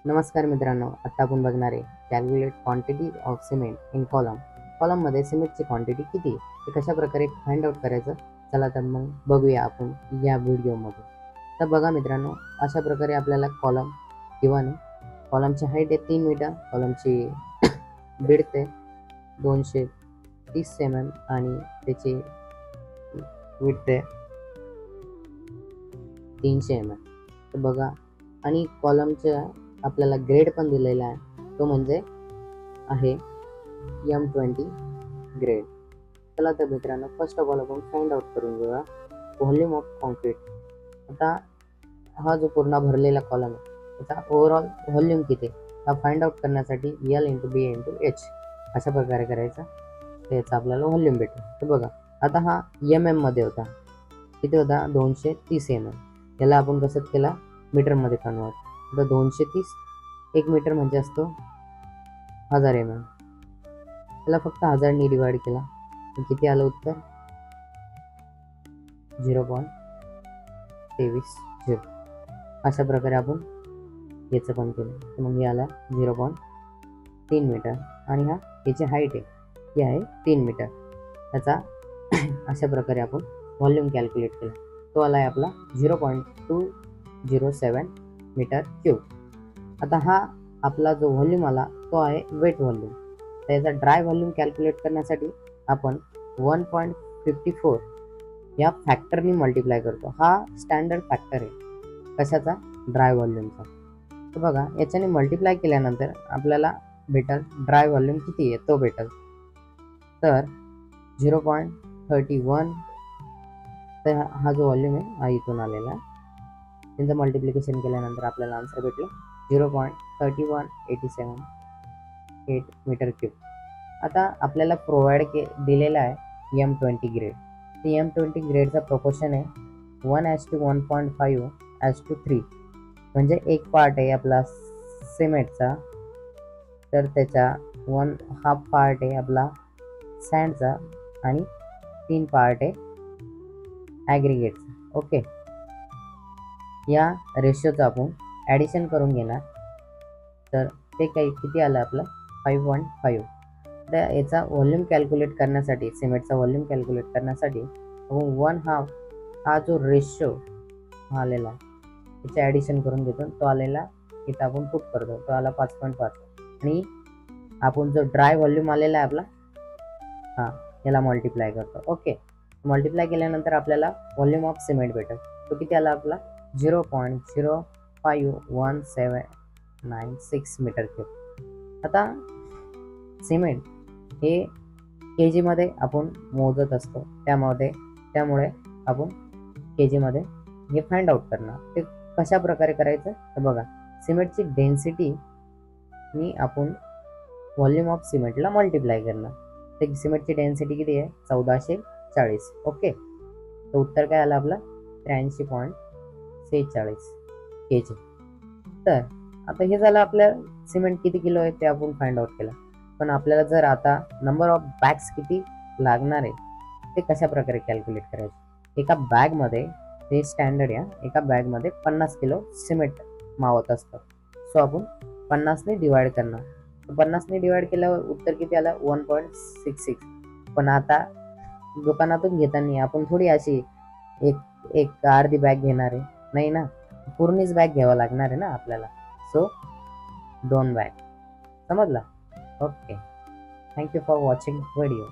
नमस्कार मित्रांनो, आता आपण बघणार आहे calculate quantity of cement in column. कॉलममध्ये सिमेंटची क्वांटिटी किती आहे ते कशा प्रकारे फाइंड आउट करायचं. चला तर मग बघूया आपण या व्हिडिओमध्ये. तर बघा मित्रांनो, अशा प्रकारे आपल्याला कॉलम गिवन आहे. कॉलमची हाईट आहे 3 मीटर, कॉलमची विड्थ आहे 230 mm आणि त्याची विड्थ आहे 300 mm. तर बघा, आणि कॉलमच्या आपल्याला ग्रेड पण दिलेला आहे, तो म्हणजे आहे M20 ग्रेड. चला तर मित्रांनो, फर्स्ट ऑफ ऑल आपण फाइंड आउट करून घेऊया व्हॉल्यूम ऑफ कॉन्क्रीट. आता हा जो पूर्ण भरलेला कॉलम आहे त्याचा ओव्हरऑल व्हॉल्यूम किती आहे हा फाइंड आउट करण्यासाठी L/B/H अशा प्रकारे करायचा, त्याचा आपल्याला व्हॉल्यूम भेटेल. तर बघा, आता हा मध्ये होता, किती होता 230 mm. याला आपण कसं केला मीटरमध्ये कन्वर्ट. आता 230 1 मीटर म्हणजे असतो 1000 mm. त्याला फक्त 1000 डिवाइड केला तर किती आलं उत्तर 0.23. अशा प्रकारे आपण याचं पण केलं, तर मग हे आला 0.3 मीटर. आणि हा याची हाईट आहे, ही आहे 3 मीटर. त्याचा अशा प्रकारे आपण व्हॉल्यूम कॅल्क्युलेट केला, तो आला आहे आपला 0.207 मीटर क्यूब. आता हा आपला जो व्हॉल्यूम आला तो आहे वेट व्हॉल्यूम. तर याचा ड्राय व्हॉल्यूम कॅल्क्युलेट करण्यासाठी आपण 1.54 या फॅक्टरनी मल्टिप्लाय करतो. हा स्टँडर्ड फॅक्टर आहे कशाचा, ड्राय व्हॉल्यूमचा. तर बघा, याच्याने मल्टिप्लाय केल्यानंतर आपल्याला भेटल ड्राय व्हॉल्यूम किती आहे तो भेटल, तर 0.31. तर हा जो व्हॉल्यूम आहे हा इथून आलेला आहे. त्यांचं मल्टिप्लिकेशन केल्यानंतर आपल्याला आन्सर भेटलं 0.31878 मीटर क्यूब. आता आपल्याला प्रोव्हाइड दिलेला आहे M20 ग्रेड. तर M20 ग्रेडचा प्रोपोर्शन आहे 1:1.5:3. म्हणजे एक पार्ट आहे आपला सिमेंटचा, तर त्याचा 1/2 पार्ट आहे आपला सँडचा आणि 3 पार्ट आहे ॲग्रिगेटचा. ओके, या रेशोचं आपण ॲडिशन करून घेणार, तर ते काही किती आलं आपलं 5.5. तर याचा व्हॉल्यूम कॅल्क्युलेट करण्यासाठी, सिमेंटचा व्हॉल्यूम कॅल्क्युलेट करण्यासाठी आपण 1/2 हा जो रेशो आलेला आहे त्याचे ॲडिशन करून घेतो, तो आलेला इथं आपण पुट करतो, तो आला 5.5. आणि आपण जो ड्राय व्हॉल्यूम आलेला आहे आपला याला मल्टिप्लाय करतो. ओके, मल्टिप्लाय केल्यानंतर आपल्याला व्हॉल्यूम ऑफ सिमेंट भेटेल, तो किती आला आपला 0.05196 मीटर क्यूब. आता सिमेंट हे KG मध्ये आपण मोजत असतो, त्यामुळे आपण KG मध्ये हे फाइंड आउट करणार. ते कशा प्रकारे करायचं, तर बघा, सिमेंटची डेन्सिटी नि आपण व्हॉल्यूम ऑफ सिमेंटला मल्टिप्लाय करणार. तर सिमेंटची डेन्सिटी किती आहे 1440. ओके, तर उत्तर काय आलं आपलं 83.46 KG. तर आता हे झालं आपल्या सिमेंट किती किलो आहे ते आपण फाइंड आउट केलं. पण आपल्याला जर आता नंबर ऑफ बॅग्स किती लागणार आहे ते कशा प्रकारे कॅल्क्युलेट करायचे. एका बॅगमध्ये, ते स्टँडर्ड आहे, एका बॅगमध्ये 50 किलो सिमेंट मावत असतं. सो आपण 50ने डिवाइड करणार. 50ने डिवाइड केल्यावर उत्तर किती आलं 1.66. पण आता दुकानातून घेताना आपण थोडी अशी एक अर्धी बॅग घेणार आहे, नाही ना, पूर्णच बॅग घ्यावं लागणार आहे ना आपल्याला. So 2 bag. समजला. Okay, thank you for watching video.